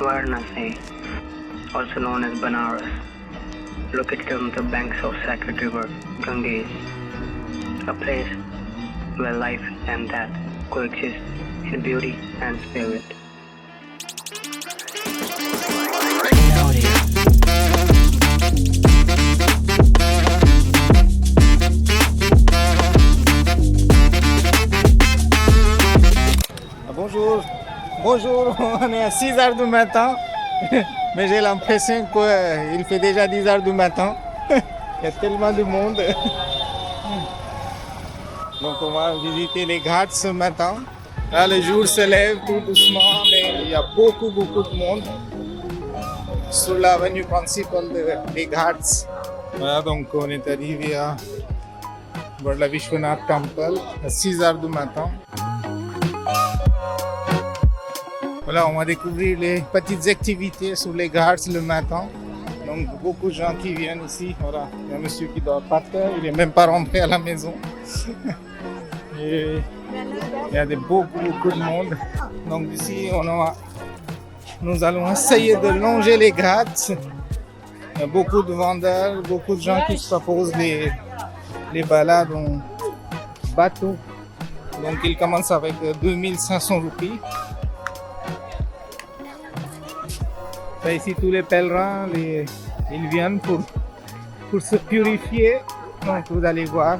Varanasi, also known as Banaras, located on the banks of sacred river Ganges, a place where life and death coexist in beauty and spirit. Bonjour, on est à 6h du matin, mais j'ai l'impression qu'il fait déjà 10h du matin. Il y a tellement de monde. Donc on va visiter les ghats ce matin. Là le jour se lève tout doucement, mais il y a beaucoup de monde sur l'avenue principale des ghats. Voilà, donc on est arrivé à la Vishwanath Temple à 6h du matin. Voilà, on va découvrir les petites activités sur les ghats le matin. Donc beaucoup de gens qui viennent ici. Voilà, il y a un monsieur qui dort par terre, il n'est même pas rentré à la maison. Et il y a beaucoup de monde. Donc ici, nous allons essayer de longer les ghats. Il y a beaucoup de vendeurs, beaucoup de gens qui se proposent les balades en bateau. Donc ils commencent avec 2500 roupies. Ici, tous les pèlerins, ils viennent pour se purifier. Donc, vous allez voir.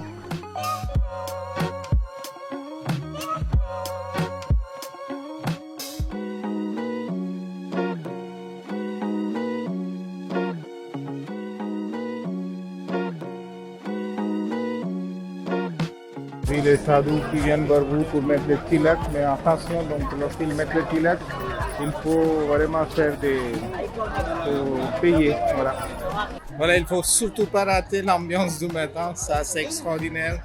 Puis les sadhus qui viennent vers vous pour mettre le tilak, mais attention, donc lorsqu'ils mettent le tilak, il faut vraiment faire payer. Voilà, il ne faut surtout pas rater l'ambiance du matin, ça c'est extraordinaire.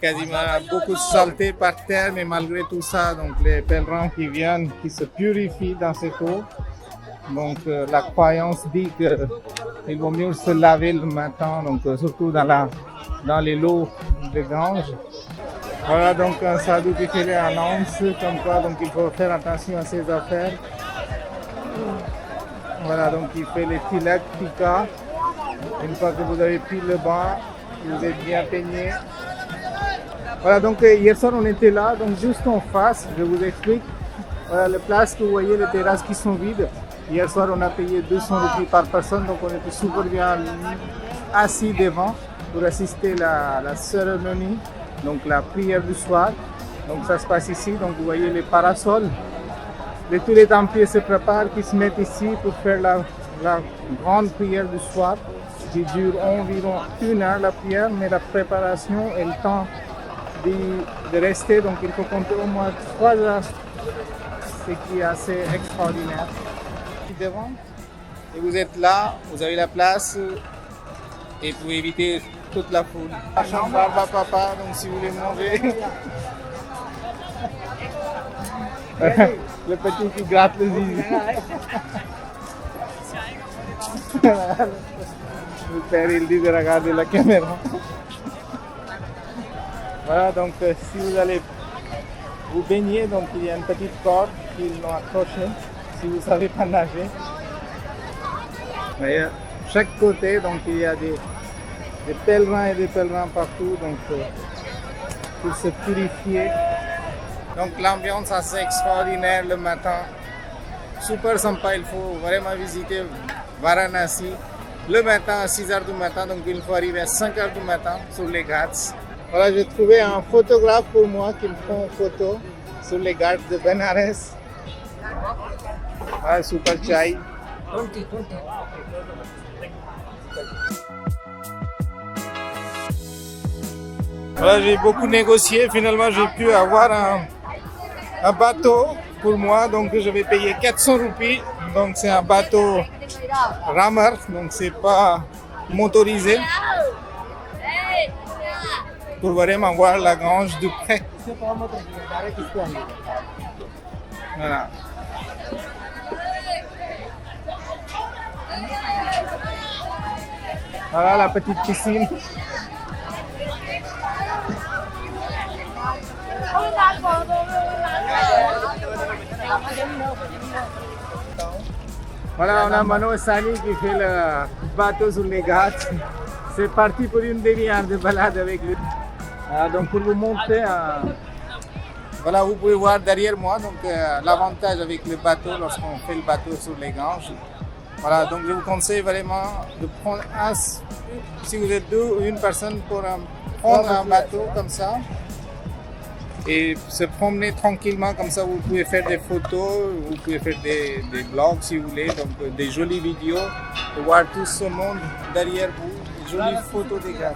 Quasiment beaucoup de saleté par terre, mais malgré tout ça, donc les pèlerins qui viennent, qui se purifient dans cette eau. Donc la croyance dit qu'il vaut mieux se laver le matin, donc surtout dans les lots de Ganges. Voilà donc un sadhu qui fait l'annonce comme quoi donc il faut faire attention à ses affaires. Voilà donc il fait les tilak, tika. Une fois que vous avez pris le bain, vous êtes bien peigné. Voilà donc hier soir on était là, donc juste en face, je vous explique. Voilà les places que vous voyez, les terrasses qui sont vides. Hier soir on a payé 200 roupies par personne, donc on était super bien assis devant pour assister à la cérémonie. Donc la prière du soir, donc ça se passe ici, donc vous voyez les parasols. Tous les templiers se préparent, qui se mettent ici pour faire la grande prière du soir, qui dure environ 1 heure la prière, mais la préparation et le temps de rester, donc il faut compter au moins 3 heures, ce qui est assez extraordinaire. Devant, et vous êtes là, vous avez la place, et pour éviter toute la foule. La chambre à papa, donc si vous voulez manger. Le petit qui gratte le zizi. Le père il dit de regarder la caméra. Voilà donc si vous allez vous baigner, donc il y a une petite corde qu'ils l'ont accrochée si vous ne savez pas nager. Et chaque côté donc il y a des pèlerins et des pèlerins partout, donc pour se purifier. Donc l'ambiance assez extraordinaire le matin, super sympa, il faut vraiment visiter Varanasi le matin à 6h du matin, donc il faut arriver à 5h du matin sur les ghats. Voilà, j'ai trouvé un photographe pour moi qui me prend une photo sur les ghats de Benares. Voilà, super chai. Voilà, j'ai beaucoup négocié, finalement j'ai pu avoir un bateau pour moi, donc je vais payer 400 roupies, donc c'est un bateau rameur, donc c'est pas motorisé, pour vraiment voir la Gange de près. Voilà. Voilà la petite piscine. Voilà, on a Mano Sani qui fait le bateau sur les Ghats. C'est parti pour une demi-heure de balade avec lui. Donc pour vous montrer, voilà, vous pouvez voir derrière moi donc l'avantage avec le bateau lorsqu'on fait le bateau sur les Ganges. Voilà, donc je vous conseille vraiment de prendre si vous êtes deux ou une personne pour prendre un bateau comme ça et se promener tranquillement comme ça. Vous pouvez faire des photos, vous pouvez faire des vlogs si vous voulez, donc des jolies vidéos, de voir tout ce monde derrière vous, des jolies photos des gars.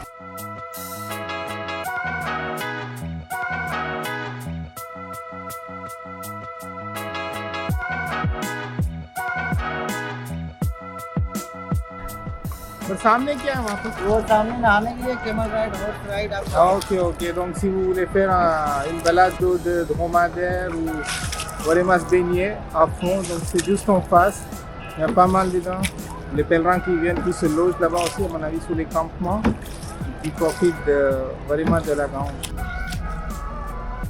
और सामने क्या है वहाँ पे? वो सामने नहाने के लिए कैमल राइड हॉर्स राइड आपका Ok, donc si vous voulez faire une balade de dromadaire ou vraiment se baigner à fond, donc c'est juste en face. Il y a pas mal dedans. Les pèlerins qui viennent, qui se logent là-bas aussi, à mon avis, sous les campements, qui profitent vraiment de la Gange.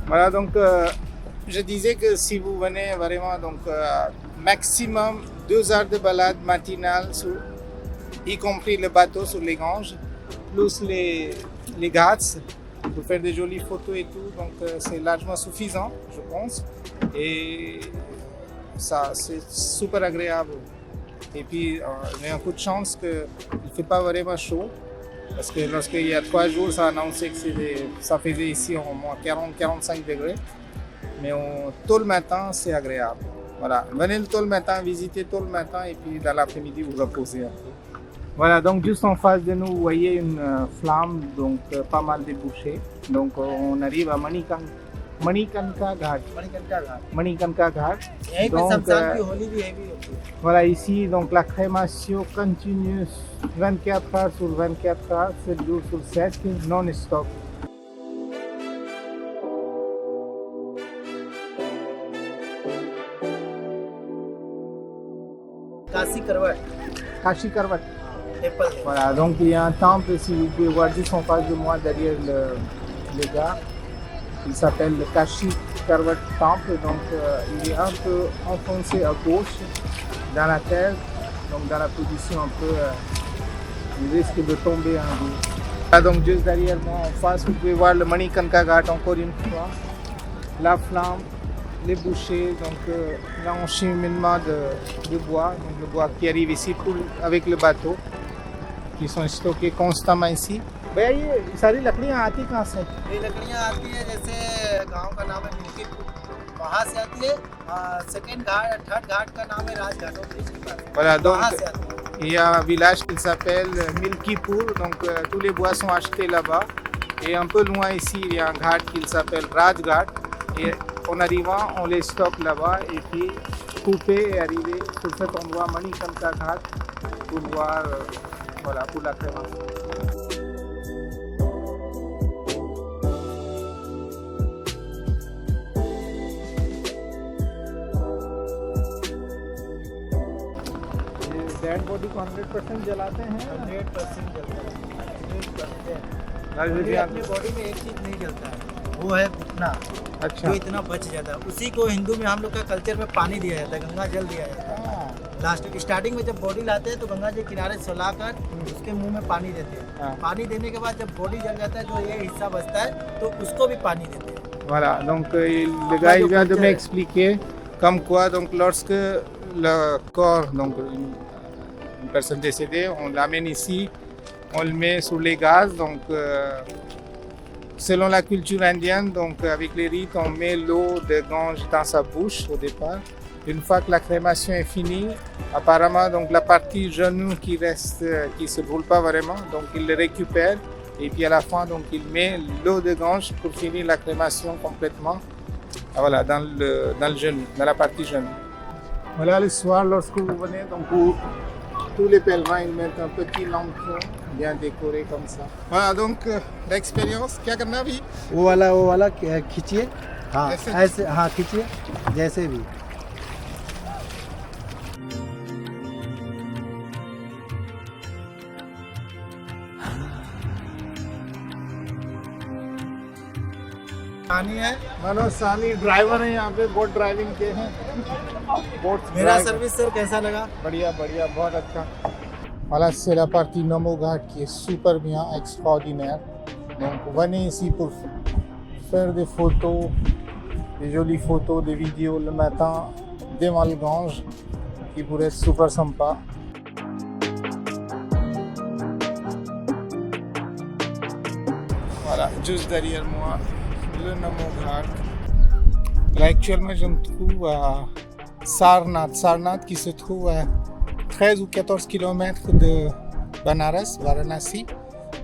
Voilà, donc je disais que si vous venez vraiment, donc maximum 2 heures de balade matinale, y compris le bateau sur les Ganges, plus les Ghats, pour faire des jolies photos et tout, donc c'est largement suffisant, je pense. Et ça, c'est super agréable. Et puis, j'ai un coup de chance qu'il ne fait pas vraiment chaud. Parce que lorsqu'il y a 3 jours, ça a annoncé que ça faisait ici au moins 40-45 degrés. Mais tôt le matin, c'est agréable. Voilà, venez tôt le matin, visitez tôt le matin et puis dans l'après-midi, vous reposez un peu. Voilà, donc juste en face de nous, vous voyez une flamme, donc pas mal débouchée. Donc on arrive à Manikanka Ghat. Manikarnika घाट यहीं पे Donc, शमशान की होली भी हैवी होती है Voilà, ici, donc la crémation continue 24 heures sur 24 heures, 7 jours sur 7, non-stop. काशी करवट Kashi Karvat. Temple Voilà, donc il y a un temple, si vous pouvez voir juste en face de moi, derrière les gars. Il s'appelle le Kashi Karvat Temple, donc il est un peu enfoncé à gauche dans la terre, donc dans la position un peu, il risque de tomber un jour. Là, donc juste derrière moi, en face, vous pouvez voir le Manikanka Ghat encore une fois, la flamme, les bouchers, donc l'encheminement de bois, donc le bois qui arrive ici avec le bateau, qui sont stockés constamment ici. भैया ये सारी लकड़ियाँ आती कहाँ से? ये लकड़ियाँ आती है जैसे गांव का नाम है मिल्कीपुर वहाँ से आती है सेकंड घाट थर्ड घाट का नाम है राजघाट और ब्रिज के पास Voilà, donc वहाँ से आती है il y a un village qui s'appelle Milkipur, donc tous les bois sont achetés là-bas. Et un peu loin ici, il y a un ghat qui s'appelle Rajghat. Et en arrivant, on les stocke là-bas et puis couper et arriver sur cet endroit Manikanka Ghat pour voir, voilà, pour la crémation. Dead body को 100% जलाते हैं 100% जलता है 100% राजनीति अपनी बॉडी में एक चीज नहीं जलता है वो है घुटना अच्छा जो इतना बच जाता है उसी को हिंदू में हम लोग का कल्चर में पानी दिया जाता है गंगा जल दिया जाता है लास्ट स्टार्टिंग में जब बॉडी लाते हैं तो गंगा जी किनारे सुलाकर उसके मुंह में पानी देते हैं पानी देने के बाद जब बॉडी जल जाता है जो ये हिस्सा बचता है तो उसको भी पानी देते हैं Voilà, donc le gars il vient de m'expliquer comme quoi donc lorsque le corps, donc une personne décédée, on l'amène ici, on le met sous les gaz, donc selon la culture indienne, donc avec les rites, on met l'eau de Gange dans sa bouche au départ. Une fois que la crémation est finie, apparemment donc la partie genou qui reste, qui se brûle pas vraiment, donc il le récupère. Et puis à la fin, donc, il met l'eau de Gange pour finir la crémation complètement. Voilà, dans le genou, dans la partie genou. Voilà, le soir, lorsque vous venez, donc, tous les pèlerins, ils mettent un petit lampon bien décoré comme ça. Voilà, donc, l'expérience, क्या करना अभी? वो वाला खींचिए हाँ ऐसे हाँ खींचिए जैसे भी सानी है। मनोज सानी ड्राइवर है यहाँ पे, बोट ड्राइविंग के हैं। मेरा सर्विस सर कैसा लगा? बढ़िया बढ़िया, बहुत अच्छा। Voilà, c'est la partie Nomoghat qui est super bien, extraordinaire. Donc venez ici pour faire des photos, des jolies photos, des vidéos le matin des Malganges qui pourraient être super sympa. Voilà, juste derrière moi, le Nomoghat. Là, actuellement, je me trouve à Sarnath qui se trouve à 13 ou 14 km de Banaras, Varanasi.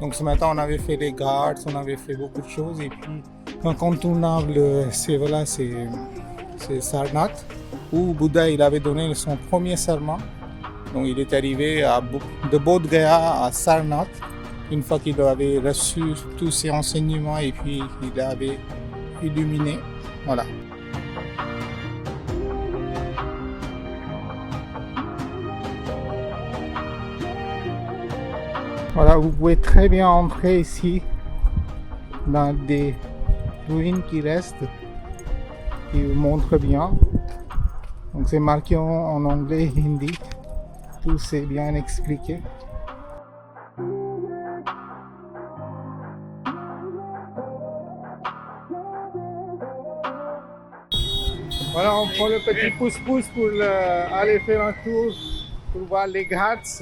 Donc ce matin, on avait fait les Ghats, on avait fait beaucoup de choses. Et puis, l'incontournable, c'est voilà, c'est Sarnath, où Bouddha il avait donné son premier serment. Donc il est arrivé de Bodh Gaya à Sarnath, une fois qu'il avait reçu tous ses enseignements et puis il avait illuminé. Voilà. Voilà, vous pouvez très bien entrer ici dans des ruines qui restent, qui vous montrent bien. Donc c'est marqué en anglais et hindi. Tout c'est bien expliqué. Voilà, on prend le petit pouce-pouce pour aller faire un tour pour voir les Ghats.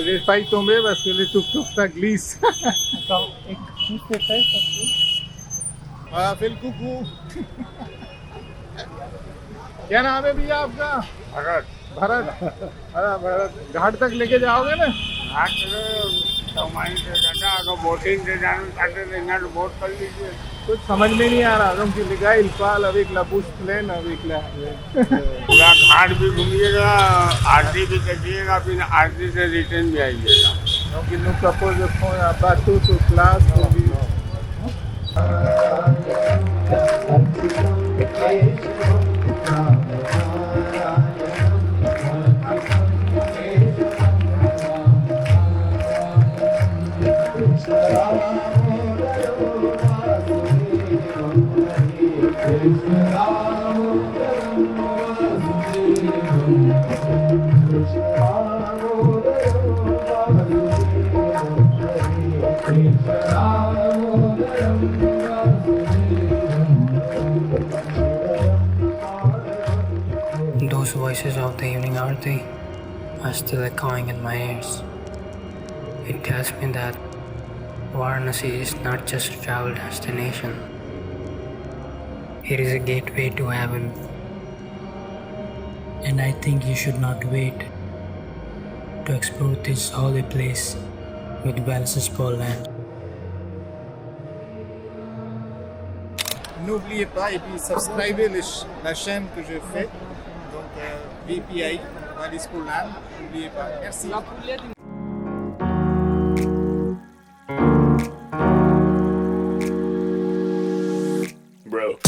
J'ai failli tomber parce que les tuk-tuk ça glisse. Attends, एक चीज देखा है सबको? Voilà, fais le coucou. क्या नाम है भैया आपका? भरत भरत। अरे भरत, घाट तक लेके जाओगे ना? घाट कमाई से जाना अगर बोटिंग से जाना चाहते तो यहाँ बोट कर लीजिए। कुछ समझ में नहीं आ रहा, क्योंकि लिखा इल्फाल अभी बुश प्लेन अभी पूरा घाट भी घूमिएगा, आरती भी करिएगा, फिर आरती से रिटर्न भी आइएगा। क्योंकि नो प्रपोज बातू to class to be Those voices of the evening Aarti are still echoing in my ears. It tells me that Varanasi is not just a travel destination. It is a gateway to heaven. And I think you should not wait to explore this holy place with Velasquez land. N'oubliez pas et puis subscribez la chaîne que je fais. Donc VPI, Wallis Land. N'oubliez pas. Merci. Bro.